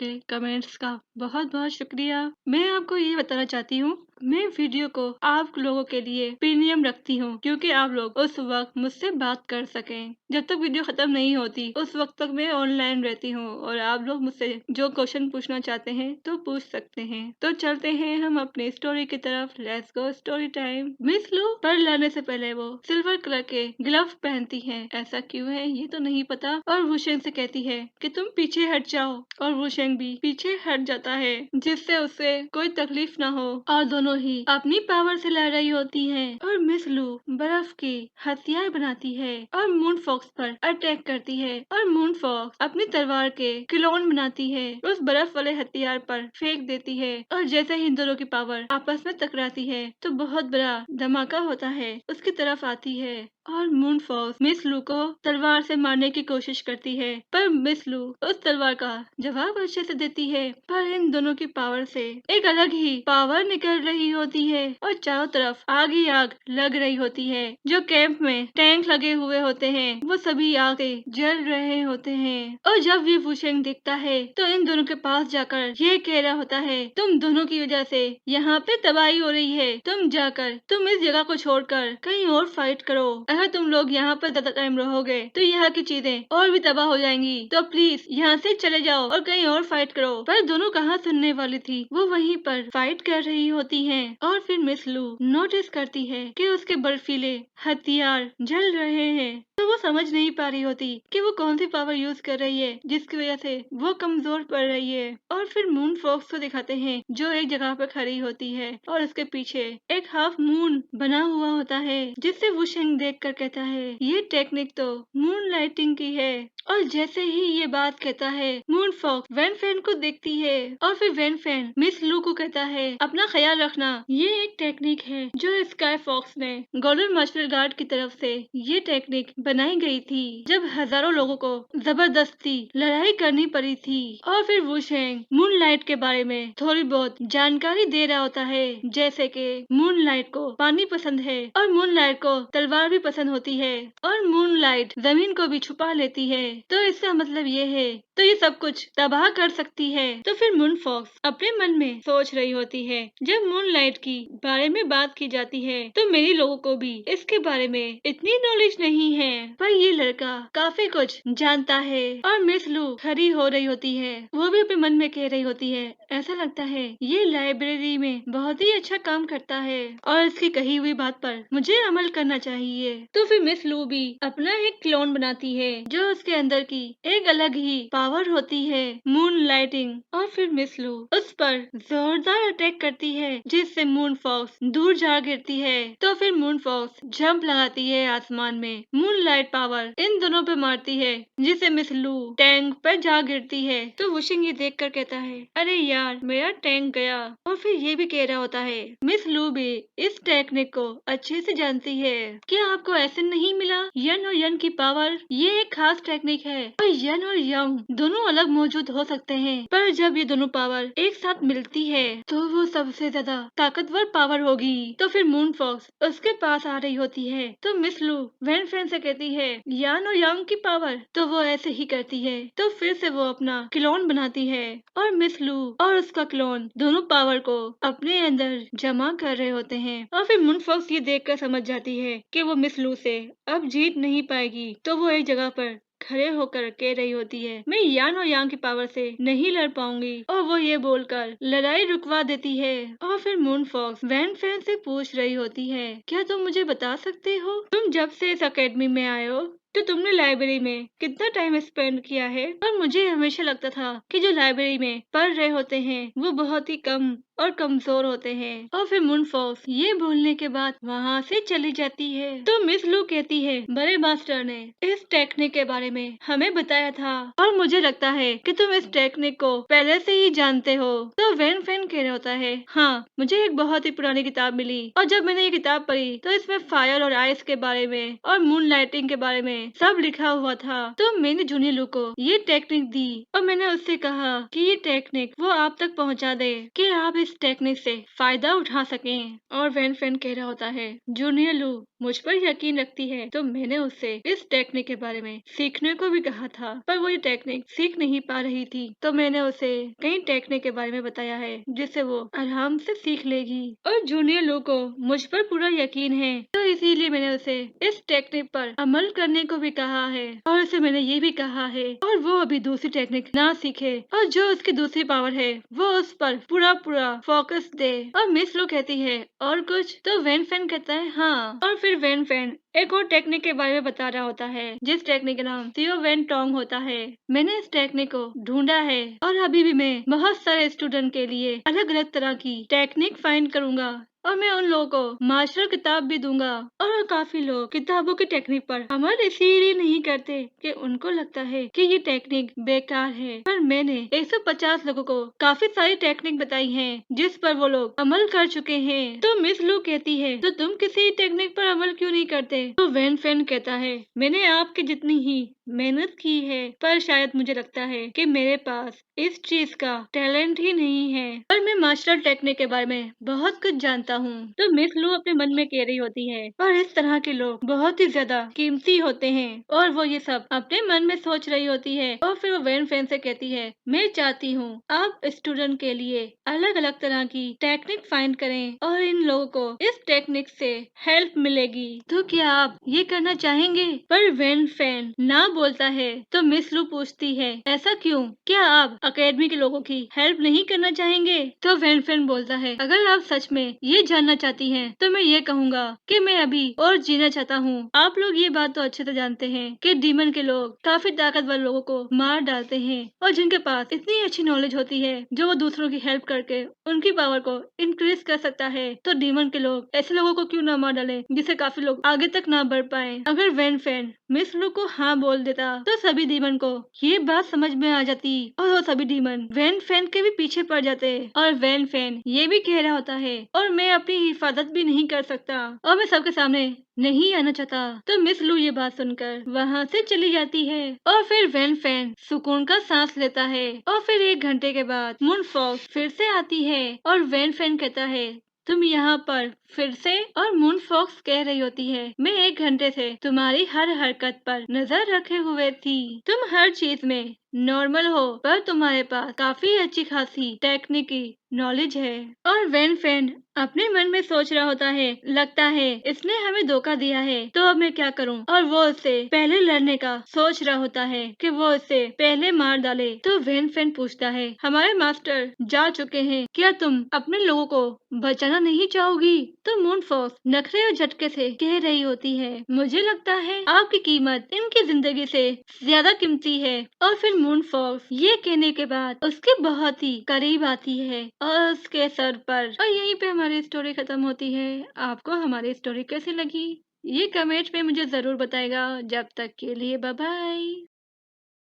आपके कमेंट्स का बहुत बहुत शुक्रिया। मैं आपको ये बताना चाहती हूँ, मैं वीडियो को आप लोगों के लिए प्रीमियम रखती हूँ क्योंकि आप लोग उस वक्त मुझसे बात कर सकें। जब तक वीडियो खत्म नहीं होती उस वक्त तक मैं ऑनलाइन रहती हूँ और आप लोग मुझसे जो क्वेश्चन पूछना चाहते हैं तो पूछ सकते हैं। तो चलते हैं हम अपनी स्टोरी की तरफ। Let's go story time. Miss लू पर लाने से पहले वो सिल्वर कलर के ग्लव्स पहनती है। ऐसा क्यों है ये तो नहीं पता और वुशेंग से कहती है कि तुम पीछे हट जाओ और वुशेंग भी पीछे हट जाता है जिससे उसे कोई तकलीफ ना हो और दोनों ही अपनी पावर से लड़ रही होती है। और मिस लू बर्फ के हथियार बनाती है और मून फॉक्स पर अटैक करती है और मून फॉक्स अपनी तलवार के क्लोन बनाती है, उस बर्फ वाले हथियार पर फेंक देती है और जैसे ही इन दोनों की पावर आपस में टकराती है तो बहुत बड़ा धमाका होता है उसकी तरफ आती है और मून फॉक्स मिस लू को तलवार से मारने की कोशिश करती है पर मिस लू उस तलवार का जवाब अच्छे से देती है। पर इन दोनों की पावर से एक अलग ही पावर निकल रही होती है और चारों तरफ आग ही आग लग रही होती है। जो कैंप में टैंक लगे हुए होते हैं वो सभी आग से जल रहे होते हैं और जब वी वुशेंग दिखता है तो इन दोनों के पास जाकर ये कह रहा होता है, तुम दोनों की वजह से यहाँ पे तबाही हो रही है, तुम इस जगह को छोड़कर कहीं और फाइट करो। अगर तुम लोग यहाँ पर ज्यादा टाइम रहोगे तो यहाँ की चीजें और भी तबाह हो जाएंगी, तो प्लीज यहाँ से चले जाओ और कहीं और फाइट करो। पर दोनों कहाँ सुनने वाली थी, वो वहीं पर फाइट कर रही होती हैं। और फिर मिस लू नोटिस करती है कि उसके बर्फीले हथियार जल रहे हैं तो वो समझ नहीं पा रही होती कि वो कौन सी पावर यूज कर रही है जिसकी वजह से वो कमजोर पड़ रही है। और फिर मून फॉक्स को दिखाते हैं जो एक जगह पर खड़ी होती है और उसके पीछे एक हाफ मून बना हुआ होता है जिससे वुशेंग देखकर कहता है ये टेक्निक तो मून लाइटिंग की है। और जैसे ही ये बात कहता है मून फॉक्स वैन फैन को देखती है और फिर वैन फैन मिस लू को कहता है अपना ख्याल रखना, ये एक टेक्निक है जो स्काई फॉक्स ने गोल्डन मार्शल गार्ड की तरफ से ये टेक्निक बनाई गई थी जब हजारों लोगों को जबरदस्ती लड़ाई करनी पड़ी थी। और फिर वुशेंग मून लाइट के बारे में थोड़ी बहुत जानकारी दे रहा होता है जैसे कि मून लाइट को पानी पसंद है और मून लाइट को तलवार भी पसंद होती है और मून लाइट जमीन को भी छुपा लेती है, तो इसका मतलब ये है तो ये सब कुछ तबाह कर सकती है। तो फिर मून फॉक्स अपने मन में सोच रही होती है जब मून लाइट की बारे में बात की जाती है तो मेरे लोगों को भी इसके बारे में इतनी नॉलेज नहीं है, पर ये लड़का काफी कुछ जानता है। और मिस लू खड़ी हो रही होती है, वो भी अपने मन में कह रही होती है ऐसा लगता है ये लाइब्रेरी में बहुत ही अच्छा काम करता है और इसकी कही हुई बात पर मुझे अमल करना चाहिए। तो फिर मिस लू भी अपना एक क्लोन बनाती है जो उसके अंदर की एक अलग ही पावर होती है मून लाइटिंग। और फिर मिस लू उस पर जोरदार अटैक करती है जिससे मून फॉक्स दूर जा गिरती है। तो फिर मून फॉक्स जंप लगाती है आसमान में, मून लाइट पावर इन दोनों पे मारती है जिससे मिस लू टैंक पर जा गिरती है। तो वुशिंग ये देख कर कहता है अरे यार मेरा टैंक गया। और फिर ये भी कह रहा होता है मिस लू भी इस टेक्निक को अच्छे से जानती है, क्या आपको ऐसे नहीं मिला? यन और यन की पावर ये एक खास टेक्निक है और यन और यंग दोनों अलग मौजूद हो सकते हैं पर जब ये दोनों पावर एक साथ मिलती है तो वो सबसे ज्यादा ताकतवर पावर होगी। तो फिर मून फॉक्स उसके पास आ रही होती है तो मिस लू वैन फैन से कहती है यान और यांग की पावर, तो वो ऐसे ही करती है। तो फिर से वो अपना क्लोन बनाती है और मिस लू और उसका क्लोन दोनों पावर को अपने अंदर जमा कर रहे होते हैं। और फिर मून फॉक्स ये देखकर समझ जाती है कि वो मिस लू से अब जीत नहीं पाएगी, तो वो एक जगह पर खड़े होकर कह रही होती है मैं यान और यांग की पावर से नहीं लड़ पाऊंगी और वो ये बोलकर लड़ाई रुकवा देती है। और फिर मून फॉक्स वैन फैन से पूछ रही होती है क्या तुम मुझे बता सकते हो तुम जब से इस अकेडमी में आए हो तो तुमने लाइब्रेरी में कितना टाइम स्पेंड किया है? और मुझे हमेशा लगता था कि जो लाइब्रेरी में पढ़ रहे होते हैं वो बहुत ही कम और कमजोर होते हैं। और फिर मून फॉक्स ये बोलने के बाद वहाँ से चली जाती है। तो मिस लू कहती है बड़े मास्टर ने इस टेक्निक के बारे में हमें बताया था और मुझे लगता है कि तुम इस टेक्निक को पहले से ही जानते हो। तो वैन फैन कह रहा होता है हाँ, मुझे एक बहुत ही पुरानी किताब मिली और जब मैंने ये किताब पढ़ी तो इसमें फायर और आइस के बारे में और मून लाइटिंग के बारे में सब लिखा हुआ था। तो मैंने जूनियर लू को ये टेक्निक दी और मैंने उससे कहा कि ये टेक्निक वो आप तक पहुंचा दे कि आप इस टेक्निक से फायदा उठा सकें। और वैन फैन कह रहा होता है, जूनियर लू मुझ पर यकीन रखती है। तो मैंने उससे इस टेक्निक के बारे में सीखने को भी कहा था, पर वो ये टेक्निक सीख नहीं पा रही थी। तो मैंने उसे कई टेक्निक के बारे में बताया है जिससे वो आराम से सीख लेगी। और जूनियर लू को मुझ पर पूरा यकीन है, तो इसीलिए मैंने उसे इस टेक्निक पर अमल करने को भी कहा है। और उसे मैंने ये भी कहा है और वो अभी दूसरी टेक्निक ना सीखे और जो उसकी दूसरी पावर है वो उस पर पूरा पूरा फोकस दे। और मिस लू कहती है और कुछ, तो वैन फैन कहता है हाँ। और फिर वैन फैन एक और टेक्निक के बारे में बता रहा होता है जिस टेक्निक का नाम थियो वैन टोंग होता है। मैंने इस टेक्निक को ढूंढा है और अभी भी मैं बहुत सारे स्टूडेंट के लिए अलग अलग तरह की टेक्निक फाइंड करूंगा और मैं उन लोगों को मार्शल किताब भी दूंगा। और काफी लोग किताबों की टेक्निक पर अमल इसीलिए नहीं करते कि उनको लगता है कि ये टेक्निक बेकार है, पर मैंने 150 लोगों को काफी सारी टेक्निक बताई है जिस पर वो लोग अमल कर चुके हैं। तो मिस लू कहती है, तो तुम किसी टेक्निक पर अमल क्यों नहीं करते? तो वैन फैन कहता है, मैंने आपकी जितनी ही मेहनत की है, पर शायद मुझे लगता है कि मेरे पास इस चीज का टैलेंट ही नहीं है, पर मैं मार्शल टेक्निक के बारे में बहुत कुछ जानता हूँ। तो मिस लू अपने मन में कह रही होती है, और इस तरह के लोग बहुत ही ज्यादा कीमती होते हैं। और वो ये सब अपने मन में सोच रही होती है और फिर वो वैन फैन से कहती है, मैं चाहती हूँ आप स्टूडेंट के लिए अलग अलग तरह की टेक्निक फाइंड करें और इन लोगों को इस टेक्निक से हेल्प मिलेगी। तो क्या आप ये करना चाहेंगे? पर वैन फैन ना बोलता है। तो मिस लू पूछती है, ऐसा क्यों? क्या आप अकेडमी के लोगों की हेल्प नहीं करना चाहेंगे? तो वैन फैन बोलता है, अगर आप सच में ये जानना चाहती हैं, तो मैं ये कहूँगा कि मैं अभी और जीना चाहता हूँ। आप लोग ये बात तो अच्छे से जानते हैं कि डीमन के लोग काफी ताकतवर लोगों को मार डालते हैं और जिनके पास इतनी अच्छी नॉलेज होती है जो वो दूसरों की हेल्प करके उनकी पावर को इंक्रीज कर सकता है। तो डीमन के लोग ऐसे लोगों को क्यों ना मार डाले जिससे काफी लोग आगे तक ना बढ़ पाए। अगर वैन फैन मिस लू को हाँ बोल देता तो सभी डीमन को ये बात समझ में आ जाती और वो सभी डीमन वैन फैन के भी पीछे पड़ जाते। और वैन फैन ये भी कह रहा होता है, और मैं अपनी हिफाजत भी नहीं कर सकता और मैं सबके सामने नहीं आना चाहता। तो मिस लू ये बात सुनकर वहाँ से चली जाती है और फिर वैन फैन सुकून का सांस लेता है। और फिर 1 घंटे के बाद मून फॉक्स फिर से आती है और वैन फैन कहता है, तुम यहाँ पर फिर से? और मून फॉक्स कह रही होती है, मैं 1 घंटे से तुम्हारी हर हरकत पर नजर रखे हुए थी। तुम हर चीज में नॉर्मल हो, पर तुम्हारे पास काफी अच्छी खासी टेक्निकी नॉलेज है। और वैन फैन अपने मन में सोच रहा होता है, लगता है इसने हमें धोखा दिया है, तो अब मैं क्या करूं? और वो उससे पहले लड़ने का सोच रहा होता है कि वो उससे पहले मार डाले। तो वैन फैन पूछता है, हमारे मास्टर जा चुके हैं, क्या तुम अपने लोगों को बचाना नहीं चाहोगी? तो मून फॉक्स नखरे और झटके से कह रही होती है, मुझे लगता है आपकी कीमत इनकी जिंदगी से ज्यादा कीमती है। और फिर मून फॉक्स ये कहने के बाद उसके बहुत ही करीब आती है और उसके सर पर, और यहीं पे हमारी स्टोरी खत्म होती है। आपको हमारी स्टोरी कैसी लगी ये कमेंट में मुझे जरूर बताएगा। जब तक के लिए बाय बाय।